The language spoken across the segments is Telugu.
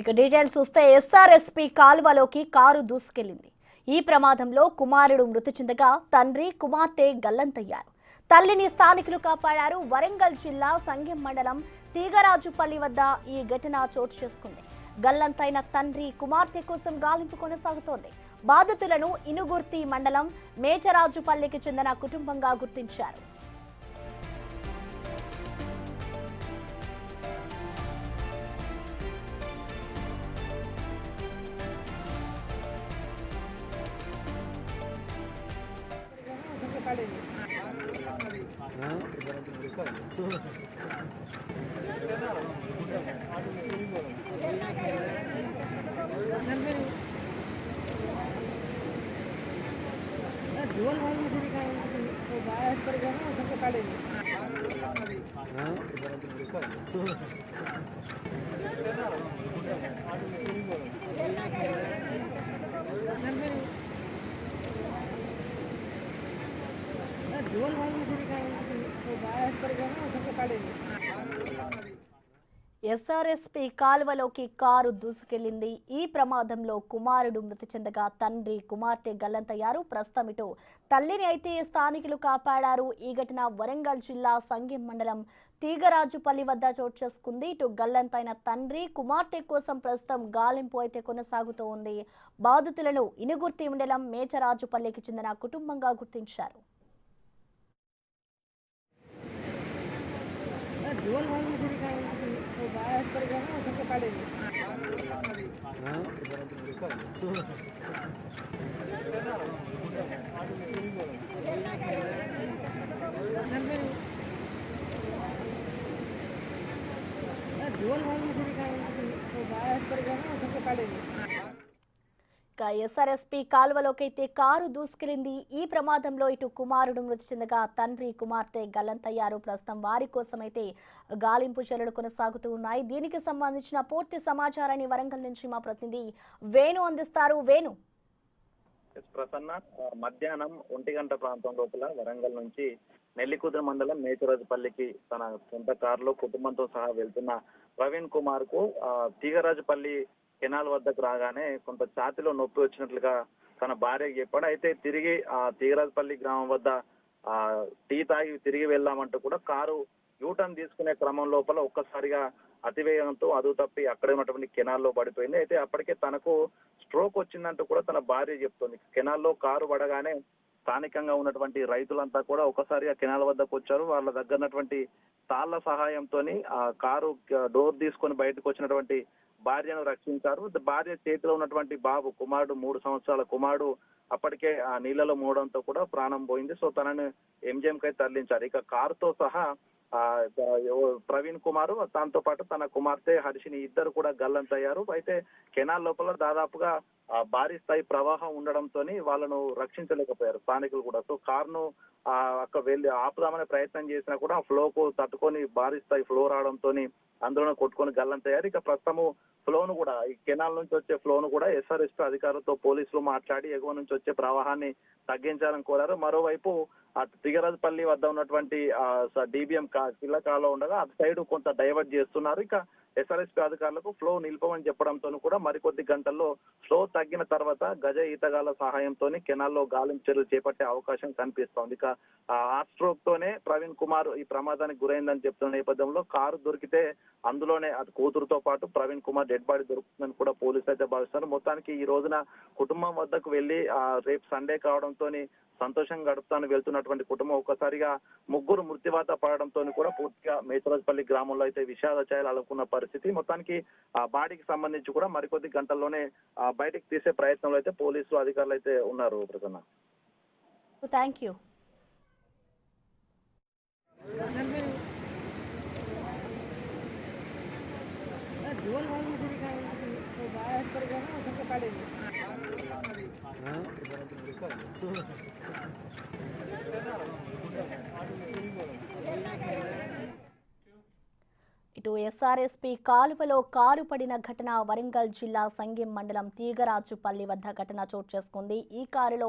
ఇక డీటెయిల్స్ చూస్తే ఎస్ఆర్ఎస్పీ కాలువలోకి కారు దూసుకెళ్లింది. ఈ ప్రమాదంలో కుమారుడు మృతి చెందగా తండ్రి కుమార్తె గల్లంతయ్యారు. తల్లిని స్థానికులు కాపాడారు. వరంగల్ జిల్లా సంగెం మండలం తీగరాజుపల్లి వద్ద ఈ ఘటన చోటు చేసుకుంది. గల్లంతైన తండ్రి కుమార్తె కోసం గాలింపు కొనసాగుతోంది. బాధితులను ఇనుగుర్తి మండలం మేచరాజుపల్లికి చెందిన కుటుంబంగా గుర్తించారు. ఎస్ఆర్ఎస్పీ కాలువలోకి కారు దూసుకెళ్లింది. ఈ ప్రమాదంలో కుమారుడు మృతి చెందగా తండ్రి కుమార్తె గల్లంతయ్యారు. ప్రస్తుతం ఇటు తల్లిని అయితే స్థానికులు కాపాడారు. ఈ ఘటన వరంగల్ జిల్లా సంగెం మండలం తీగరాజుపల్లి వద్ద చోటు చేసుకుంది. ఇటు గల్లంతైన తండ్రి కుమార్తె కోసం ప్రస్తుతం గాలింపు అయితే కొనసాగుతూ ఉంది. బాధితులను ఇనుగుర్తి మండలం మేచరాజుపల్లికి చెందిన కుటుంబంగా గుర్తించారు. ఎస్ఆర్ఎస్పీ కాలువలోకి అయితే కారు దూసుకెళ్లింది. ఈ ప్రమాదంలో ఇటు కుమారుడు మృతి చెందగా తండ్రి కుమార్తె గల్లంతయ్యారు. ప్రస్తుతం వారి కోసం అయితే గాలింపు చర్యలు కొనసాగుతూ ఉన్నాయి. దీనికి సంబంధించిన పూర్తి సమాచారాన్ని వరంగల్ నుంచి మా ప్రతినిధి వేణు అందిస్తారు. వేణు, ప్రసన్న, మధ్యాహ్నం 1 గంట ప్రాంతం లోపల వరంగల్ నుంచి నెల్లికుదురు మండలం మేచరాజుపల్లికి తన సొంత కారులో కుటుంబంతో సహా వెళ్తున్న ప్రవీణ్ కుమార్ కు తీగరాజుపల్లి కెనాల్ వద్దకు రాగానే కొంత ఛాతిలో నొప్పి వచ్చినట్లుగా తన భార్యకి చెప్పాడు. అయితే తిరిగి తీగరాజుపల్లి గ్రామం వద్ద టీ తాగి తిరిగి వెళ్దామంటూ కూడా కారు యూటర్న్ తీసుకునే క్రమం లోపల ఒక్కసారిగా అతివేగంతో అదుపు తప్పి అక్కడే ఉన్నటువంటి కెనాల్లో పడిపోయింది. అయితే అప్పటికే తనకు స్ట్రోక్ వచ్చిందంటూ కూడా తన భార్య చెప్తుంది. కెనాల్లో కారు పడగానే స్థానికంగా ఉన్నటువంటి రైతులంతా కూడా ఒకసారిగా కెనాల్ వద్దకు వచ్చారు. వాళ్ళ దగ్గర ఉన్నటువంటి తాళ్ల సహాయంతో ఆ కారు డోర్ తీసుకొని బయటకు వచ్చినటువంటి భార్యను రక్షించారు. భార్య చేతిలో ఉన్నటువంటి బాబు కుమారుడు 3 సంవత్సరాల కుమారుడు అప్పటికే ఆ నీళ్లలో మూడంతో కూడా ప్రాణం పోయింది. సో తనని ఎంజిఎం కై తరలించారు. ఇక కారుతో సహా ప్రవీణ్ కుమార్ దాంతో పాటు తన కుమార్తె హర్షిని ఇద్దరు కూడా గల్లంతయ్యారు. అయితే కెనాల్ లోపల దాదాపుగా భారీ స్థాయి ప్రవాహం ఉండడంతో వాళ్ళను రక్షించలేకపోయారు స్థానికులు కూడా. సో కారును అక్కడ వెళ్ళి ఆపుదామనే ప్రయత్నం చేసినా కూడా ఆ ఫ్లోకు తట్టుకొని భారీ స్థాయి ఫ్లో రావడంతో అందులోనే కొట్టుకొని గల్లంతయ్యారు. ఇక ప్రస్తుతము ఫ్లోను కూడా ఈ కెనాల్ నుంచి వచ్చే ఫ్లోను కూడా ఎస్ఆర్ఎస్పీ అధికారులతో పోలీసులు మాట్లాడి ఎగువ నుంచి వచ్చే ప్రవాహాన్ని తగ్గించాలని కోరారు. మరోవైపు తీగరాజుపల్లి వద్ద ఉన్నటువంటి డిబిఎం కిల్ల కాలో ఉండగా అటు సైడ్ కొంత డైవర్ట్ చేస్తున్నారు. ఇక ఎస్ఆర్ఎస్పీ అధికారులకు ఫ్లో నిలిపమని చెప్పడంతో కూడా మరికొద్ది గంటల్లో ఫ్లో తగ్గిన తర్వాత గజ ఈతగాళ్ల సహాయంతో కెనాల్లో గాలింపు చర్యలు చేపట్టే అవకాశం కనిపిస్తోంది. ఇక హార్ట్ స్ట్రోక్ తోనే ప్రవీణ్ కుమార్ ఈ ప్రమాదానికి గురైందని చెప్తున్న నేపథ్యంలో కారు దొరికితే అందులోనే అది కూతురుతో పాటు ప్రవీణ్ కుమార్ డెడ్ బాడీ దొరుకుతుందని కూడా పోలీసులు అయితే భావిస్తున్నారు. మొత్తానికి ఈ రోజున కుటుంబం వద్దకు వెళ్లి రేపు సండే కావడంతో సంతోషంగా గడుపుతాను వెళ్తున్నటువంటి కుటుంబం ఒక్కసారిగా ముగ్గురు మృత్యువాత పడడంతో కూడా పూర్తిగా మేచరాజుపల్లి గ్రామంలో అయితే విషాద ఛాయలు అలుకున్న పరిస్థితి. మొత్తానికి ఆ బాడీకి సంబంధించి కూడా మరికొద్ది గంటల్లోనే బయటకు తీసే ప్రయత్నంలో అయితే పోలీసులు అధికారులు అయితే ఉన్నారు. Prasanna, thank you. ఇటు ఎస్ఆర్ఎస్పీ కాలువలో కారు పడిన ఘటన వరంగల్ జిల్లా సంగెం మండలం తీగరాజుపల్లి వద్ద ఘటన చోటు చేసుకుంది. ఈ కారులో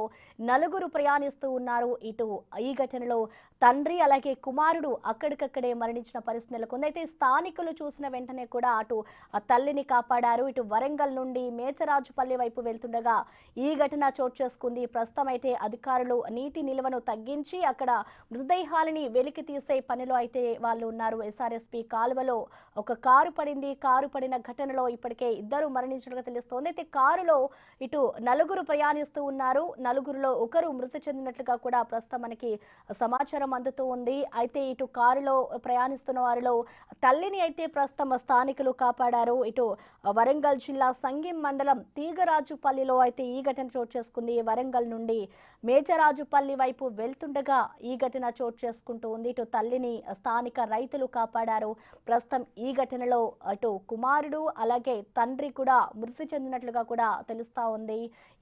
నలుగురు ప్రయాణిస్తూ ఉన్నారు. ఇటు ఈ ఘటనలో తండ్రి అలాగే కుమారుడు అక్కడికక్కడే మరణించిన పరిస్థితి నెలకొంది. అయితే స్థానికులు చూసిన వెంటనే కూడా అటు ఆ తల్లిని కాపాడారు. ఇటు వరంగల్ నుండి మేచరాజుపల్లి వైపు వెళ్తుండగా ఈ ఘటన చోటు చేసుకుంది. ప్రస్తుతం అయితే అధికారులు నీటి నిల్వను తగ్గించి అక్కడ మృతదేహాలని వెలికి తీసే పనిలో అయితే వాళ్ళు ఉన్నారు. ఎస్ఆర్ఎస్పీ కాలువలో ఒక కారు పడింది. కారు పడిన ఘటనలో ఇప్పటికే ఇద్దరు మరణించినట్టుగా తెలుస్తోంది. అయితే కారులో ఇటు నలుగురు ప్రయాణిస్తూ ఉన్నారు. నలుగురులో ఒకరు మృతి చెందినట్లుగా కూడా ప్రస్తుతం మనకి సమాచారం అందుతూ ఉంది. అయితే ఇటు కారులో ప్రయాణిస్తున్న వారిలో తల్లిని అయితే ప్రస్తుతం స్థానికులు కాపాడారు. ఇటు వరంగల్ జిల్లా సంగెం మండలం తీగరాజుపల్లిలో అయితే ఈ ఘటన చోటు చేసుకుంది. వరంగల్ నుండి మేచరాజుపల్లి వైపు వెళ్తుండగా ఈ ఘటన చోటు చేసుకుంటూ ఉంది. ఇటు తల్లిని స్థానిక రైతులు కాపాడారు. ప్రస్తుతం ఈ ఘటనలో అటు కుమారుడు అలాగే తండ్రి కూడా మృతి చెందినట్లుగా కూడా తెలుస్తా ఉంది.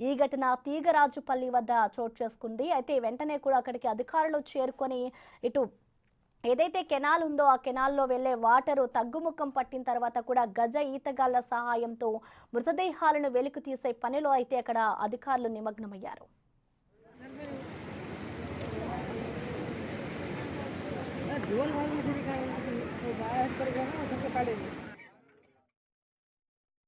ఈ ఘటన తీగరాజుపల్లి వద్ద చోటు చేసుకుంది. అయితే వెంటనే కూడా అక్కడికి అధికారులు చేరుకొని ఇటు ఏదైతే కెనాల్ ఉందో ఆ కెనాల్లో వెళ్లే వాటరు తగ్గుముఖం పట్టిన తర్వాత కూడా గజ ఈతగాళ్ల సహాయంతో మృతదేహాలను వెలికి తీసే పనిలో అయితే అక్కడ అధికారులు నిమగ్నమయ్యారు. ड्यूल वाली मछली का बाहर कर गया ना सबसे पहले